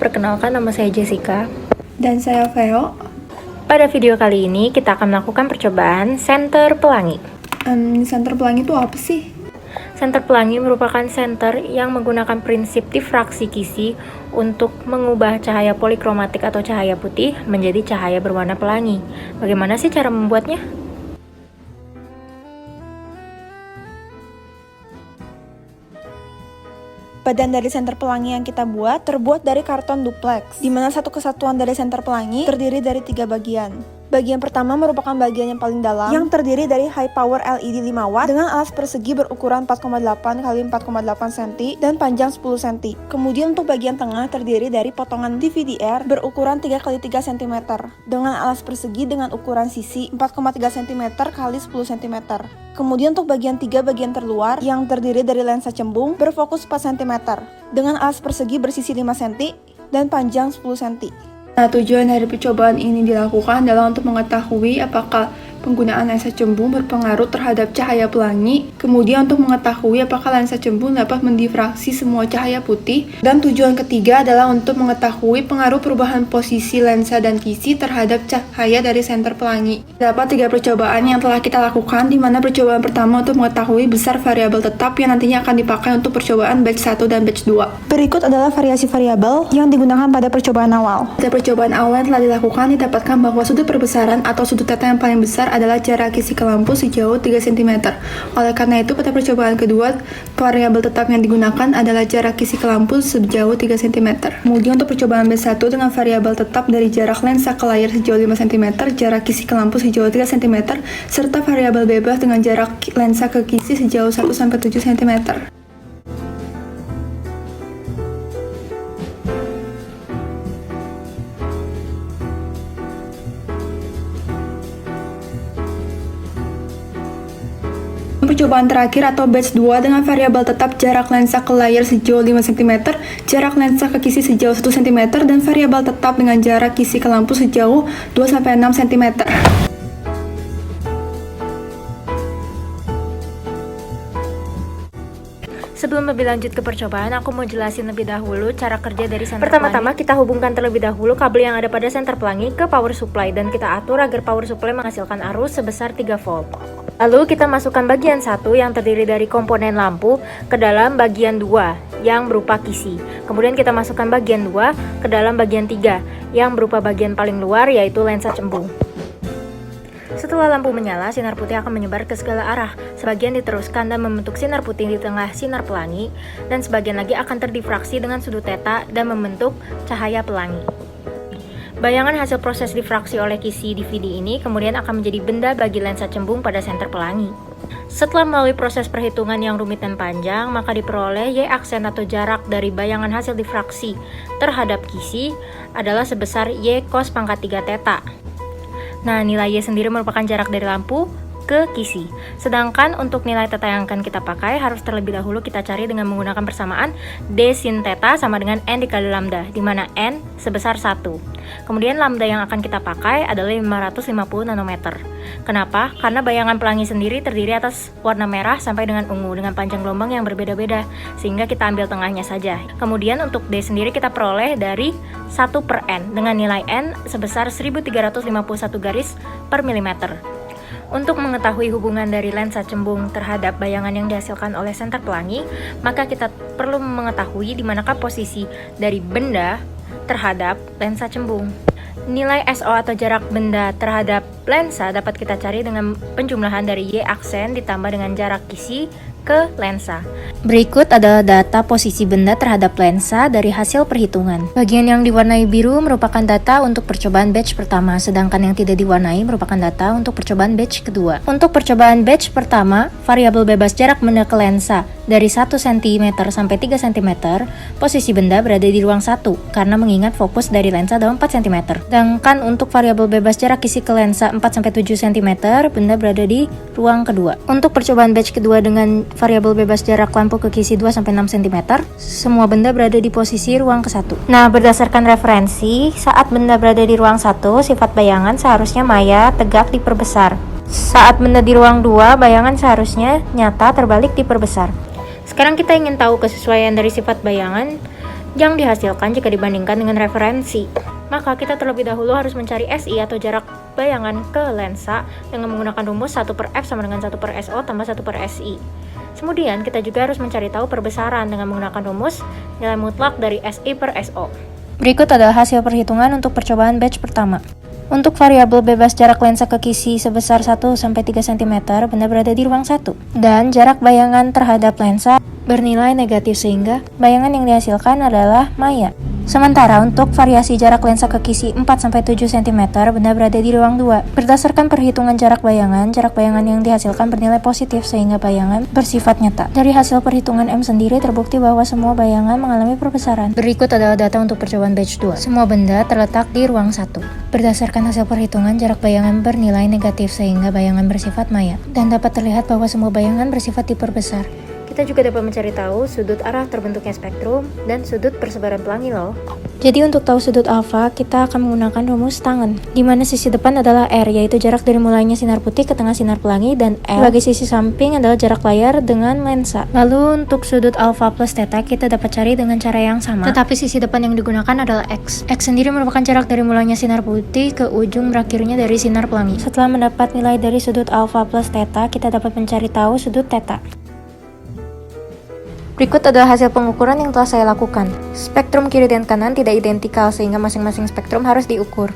perkenalkan nama saya Jessica. Dan saya Veo. Pada video kali ini kita akan melakukan percobaan senter pelangi. Senter pelangi itu apa sih? Senter pelangi merupakan senter yang menggunakan prinsip difraksi Kisi untuk mengubah cahaya polikromatik atau cahaya putih menjadi cahaya berwarna pelangi. Bagaimana sih cara membuatnya? Badan dari senter pelangi yang kita buat terbuat dari karton duplex, di mana satu kesatuan dari senter pelangi terdiri dari 3 bagian. Bagian pertama merupakan bagian yang paling dalam, yang terdiri dari high power LED 5W dengan alas persegi berukuran 4,8 x 4,8 cm dan panjang 10 cm. Kemudian untuk bagian tengah terdiri dari potongan DVD-R berukuran 3 x 3 cm dengan alas persegi dengan ukuran sisi 4,3 cm x 10 cm. Kemudian untuk bagian bagian terluar yang terdiri dari lensa cembung berfokus 4 cm dengan alas persegi bersisi 5 cm dan panjang 10 cm. Nah, tujuan dari percobaan ini dilakukan adalah untuk mengetahui apakah penggunaan lensa cembung berpengaruh terhadap cahaya pelangi, kemudian untuk mengetahui apakah lensa cembung dapat mendifraksi semua cahaya putih, dan tujuan ketiga adalah untuk mengetahui pengaruh perubahan posisi lensa dan kisi terhadap cahaya dari senter pelangi. Terdapat 3 percobaan yang telah kita lakukan, di mana percobaan pertama untuk mengetahui besar variabel tetap yang nantinya akan dipakai untuk percobaan batch 1 dan batch 2. Berikut adalah variasi variabel yang digunakan pada percobaan awal. Pada percobaan awal yang telah dilakukan, didapatkan bahwa sudut perbesaran atau sudut theta yang paling besar adalah jarak kisi ke lampu sejauh 3 cm. Oleh karena itu, pada percobaan kedua, variabel tetap yang digunakan adalah jarak kisi ke lampu sejauh 3 cm. Kemudian untuk percobaan B1 dengan variabel tetap dari jarak lensa ke layar sejauh 5 cm, jarak kisi ke lampu sejauh 3 cm, serta variabel bebas dengan jarak lensa ke kisi sejauh 1-7 cm. Percobaan terakhir atau batch 2 dengan variabel tetap jarak lensa ke layar sejauh 5 cm, jarak lensa ke kisi sejauh 1 cm, dan variabel tetap dengan jarak kisi ke lampu sejauh 2-6 cm. Sebelum lebih lanjut ke percobaan, aku mau jelasin lebih dahulu cara kerja dari senter pelangi. Pertama-tama kita hubungkan terlebih dahulu kabel yang ada pada senter pelangi ke power supply dan kita atur agar power supply menghasilkan arus sebesar 3 volt. Lalu kita masukkan bagian 1 yang terdiri dari komponen lampu ke dalam bagian 2 yang berupa kisi. Kemudian kita masukkan bagian 2 ke dalam bagian 3 yang berupa bagian paling luar yaitu lensa cembung. Setelah lampu menyala, sinar putih akan menyebar ke segala arah. Sebagian diteruskan dan membentuk sinar putih di tengah sinar pelangi, dan sebagian lagi akan terdifraksi dengan sudut theta dan membentuk cahaya pelangi. Bayangan hasil proses difraksi oleh kisi DVD ini kemudian akan menjadi benda bagi lensa cembung pada senter pelangi. Setelah melalui proses perhitungan yang rumit dan panjang, maka diperoleh Y aksen atau jarak dari bayangan hasil difraksi terhadap kisi adalah sebesar Y cos pangkat 3 theta. Nah, nilai Y sendiri merupakan jarak dari lampu ke kisi. Sedangkan untuk nilai theta yang akan kita pakai harus terlebih dahulu kita cari dengan menggunakan persamaan D sin theta sama dengan N dikali lambda, di mana N sebesar 1. Kemudian lambda yang akan kita pakai adalah 550 nanometer. Kenapa? Karena bayangan pelangi sendiri terdiri atas warna merah sampai dengan ungu dengan panjang gelombang yang berbeda-beda, sehingga kita ambil tengahnya saja. Kemudian untuk D sendiri kita peroleh dari 1/N dengan nilai N sebesar 1351 garis per milimeter. Untuk mengetahui hubungan dari lensa cembung terhadap bayangan yang dihasilkan oleh senter pelangi, maka kita perlu mengetahui di manakah posisi dari benda terhadap lensa cembung. Nilai SO atau jarak benda terhadap lensa dapat kita cari dengan penjumlahan dari Y aksen ditambah dengan jarak kisi ke lensa. Berikut adalah data posisi benda terhadap lensa dari hasil perhitungan. Bagian yang diwarnai biru merupakan data untuk percobaan batch pertama, sedangkan yang tidak diwarnai merupakan data untuk percobaan batch kedua. Untuk percobaan batch pertama, variabel bebas jarak benda ke lensa dari 1 cm sampai 3 cm, posisi benda berada di ruang 1 karena mengingat fokus dari lensa dalam 4 cm. Sedangkan untuk variabel bebas jarak kisi ke lensa 4 sampai 7 cm, benda berada di ruang kedua. Untuk percobaan batch kedua dengan variabel bebas jarak lampu ke kisi 2 sampai 6 cm, semua benda berada di posisi ruang ke-1. Nah, berdasarkan referensi, saat benda berada di ruang 1, sifat bayangan seharusnya maya, tegak, diperbesar. Saat benda di ruang 2, bayangan seharusnya nyata, terbalik, diperbesar. Sekarang kita ingin tahu kesesuaian dari sifat bayangan yang dihasilkan jika dibandingkan dengan referensi. Maka kita terlebih dahulu harus mencari SI atau jarak bayangan ke lensa dengan menggunakan rumus 1/f sama dengan 1/SO tambah 1/SI. Kemudian kita juga harus mencari tahu perbesaran dengan menggunakan rumus nilai mutlak dari SI/SO. Berikut adalah hasil perhitungan untuk percobaan batch pertama. Untuk variabel bebas jarak lensa ke kisi sebesar 1-3 cm, benda berada di ruang 1. Dan jarak bayangan terhadap lensa bernilai negatif sehingga bayangan yang dihasilkan adalah maya. Sementara untuk variasi jarak lensa ke kisi 4-7 cm, benda berada di ruang 2. Berdasarkan perhitungan jarak bayangan yang dihasilkan bernilai positif sehingga bayangan bersifat nyata. Dari hasil perhitungan M sendiri terbukti bahwa semua bayangan mengalami perbesaran. Berikut adalah data untuk percobaan batch 2. Semua benda terletak di ruang 1. Berdasarkan hasil perhitungan jarak bayangan bernilai negatif sehingga bayangan bersifat maya. Dan dapat terlihat bahwa semua bayangan bersifat diperbesar. Kita juga dapat mencari tahu sudut arah terbentuknya spektrum dan sudut persebaran pelangi loh. Jadi untuk tahu sudut alfa, kita akan menggunakan rumus tangen, di mana sisi depan adalah R, yaitu jarak dari mulainya sinar putih ke tengah sinar pelangi, dan L sebagai sisi samping adalah jarak layar dengan lensa. Lalu untuk sudut alfa plus theta, kita dapat cari dengan cara yang sama, tetapi sisi depan yang digunakan adalah X. X sendiri merupakan jarak dari mulainya sinar putih ke ujung berakhirnya dari sinar pelangi. Setelah mendapat nilai dari sudut alfa plus theta, kita dapat mencari tahu sudut theta. Berikut adalah hasil pengukuran yang telah saya lakukan. Spektrum kiri dan kanan tidak identikal sehingga masing-masing spektrum harus diukur.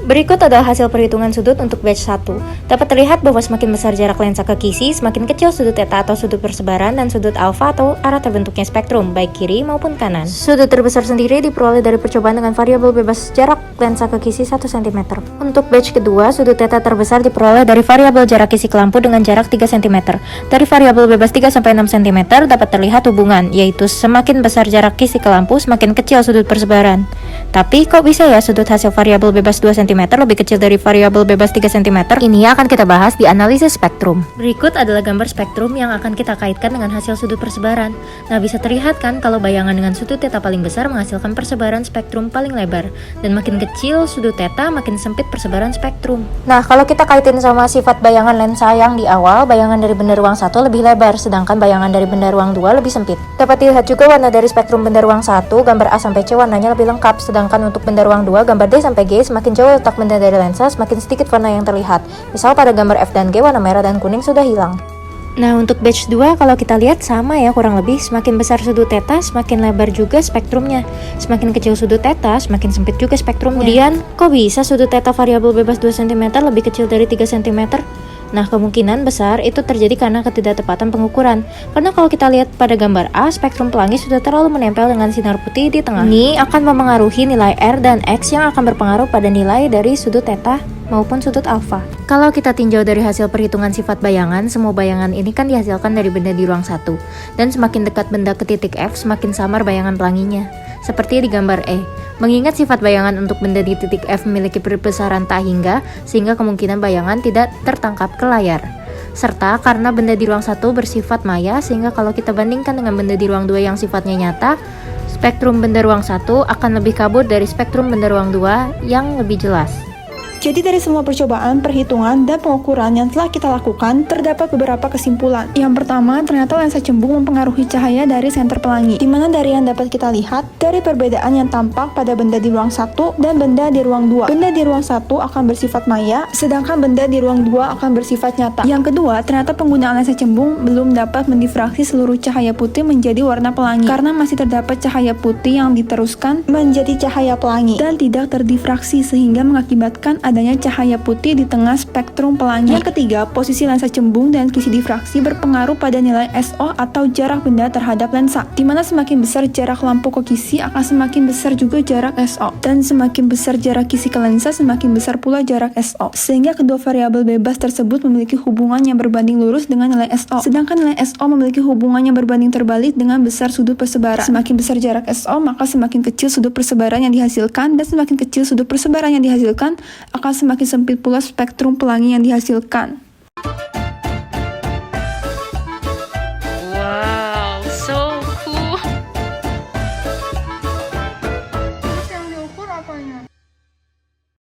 Berikut adalah hasil perhitungan sudut untuk batch 1. Dapat terlihat bahwa semakin besar jarak lensa ke kisi, semakin kecil sudut theta atau sudut persebaran dan sudut alfa atau arah terbentuknya spektrum, baik kiri maupun kanan. Sudut terbesar sendiri diperoleh dari percobaan dengan variabel bebas jarak lensa ke kisi 1 cm. Untuk batch kedua, sudut theta terbesar diperoleh dari variabel jarak kisi ke lampu dengan jarak 3 cm. Dari variabel bebas 3-6 cm dapat terlihat hubungan, yaitu semakin besar jarak kisi ke lampu, semakin kecil sudut persebaran. Tapi kok bisa ya sudut hasil variabel bebas 2 cm lebih kecil dari variabel bebas 3 cm? Ini akan kita bahas di analisis spektrum. Berikut adalah gambar spektrum yang akan kita kaitkan dengan hasil sudut persebaran. Nah, bisa terlihat kan kalau bayangan dengan sudut theta paling besar menghasilkan persebaran spektrum paling lebar, dan makin kecil sudut theta makin sempit persebaran spektrum. Nah, kalau kita kaitin sama sifat bayangan lensa yang di awal, bayangan dari benda ruang 1 lebih lebar, sedangkan bayangan dari benda ruang 2 lebih sempit. Dapat dilihat juga warna dari spektrum benda ruang 1, gambar A sampai C warnanya lebih lengkap, sedangkan untuk benda ruang 2, gambar D sampai G, semakin jauh letak benda dari lensa, semakin sedikit warna yang terlihat. Misal pada gambar F dan G, warna merah dan kuning sudah hilang. Nah, untuk batch 2 kalau kita lihat sama ya kurang lebih, semakin besar sudut theta, semakin lebar juga spektrumnya. Semakin kecil sudut theta, semakin sempit juga spektrumnya. Kemudian, kok bisa sudut theta variabel bebas 2 cm lebih kecil dari 3 cm? Nah, kemungkinan besar itu terjadi karena ketidaktepatan pengukuran. Karena kalau kita lihat pada gambar A, spektrum pelangi sudah terlalu menempel dengan sinar putih di tengah. Ini akan memengaruhi nilai R dan X yang akan berpengaruh pada nilai dari sudut theta maupun sudut alfa. Kalau kita tinjau dari hasil perhitungan sifat bayangan, semua bayangan ini kan dihasilkan dari benda di ruang 1. Dan semakin dekat benda ke titik F, semakin samar bayangan pelanginya. Seperti di gambar E. Mengingat sifat bayangan untuk benda di titik F memiliki perbesaran tak hingga, sehingga kemungkinan bayangan tidak tertangkap ke layar. Serta karena benda di ruang 1 bersifat maya, sehingga kalau kita bandingkan dengan benda di ruang 2 yang sifatnya nyata, spektrum benda ruang 1 akan lebih kabur dari spektrum benda ruang 2 yang lebih jelas. Jadi dari semua percobaan, perhitungan, dan pengukuran yang telah kita lakukan, terdapat beberapa kesimpulan. Yang pertama, ternyata lensa cembung mempengaruhi cahaya dari senter pelangi, di mana dari yang dapat kita lihat, dari perbedaan yang tampak pada benda di ruang 1 dan benda di ruang 2. Benda di ruang 1 akan bersifat maya, sedangkan benda di ruang 2 akan bersifat nyata. Yang kedua, ternyata penggunaan lensa cembung belum dapat mendifraksi seluruh cahaya putih menjadi warna pelangi, karena masih terdapat cahaya putih yang diteruskan menjadi cahaya pelangi, dan tidak terdifraksi sehingga mengakibatkan adanya cahaya putih di tengah spektrum pelangi. Yang ketiga, posisi lensa cembung dan kisi difraksi berpengaruh pada nilai SO atau jarak benda terhadap lensa, di mana semakin besar jarak lampu ke kisi akan semakin besar juga jarak SO, dan semakin besar jarak kisi ke lensa semakin besar pula jarak SO, sehingga kedua variabel bebas tersebut memiliki hubungan yang berbanding lurus dengan nilai SO, sedangkan nilai SO memiliki hubungan yang berbanding terbalik dengan besar sudut persebaran. Semakin besar jarak SO, maka semakin kecil sudut persebaran yang dihasilkan, dan semakin kecil sudut persebaran yang dihasilkan akan semakin sempit pula spektrum pelangi yang dihasilkan.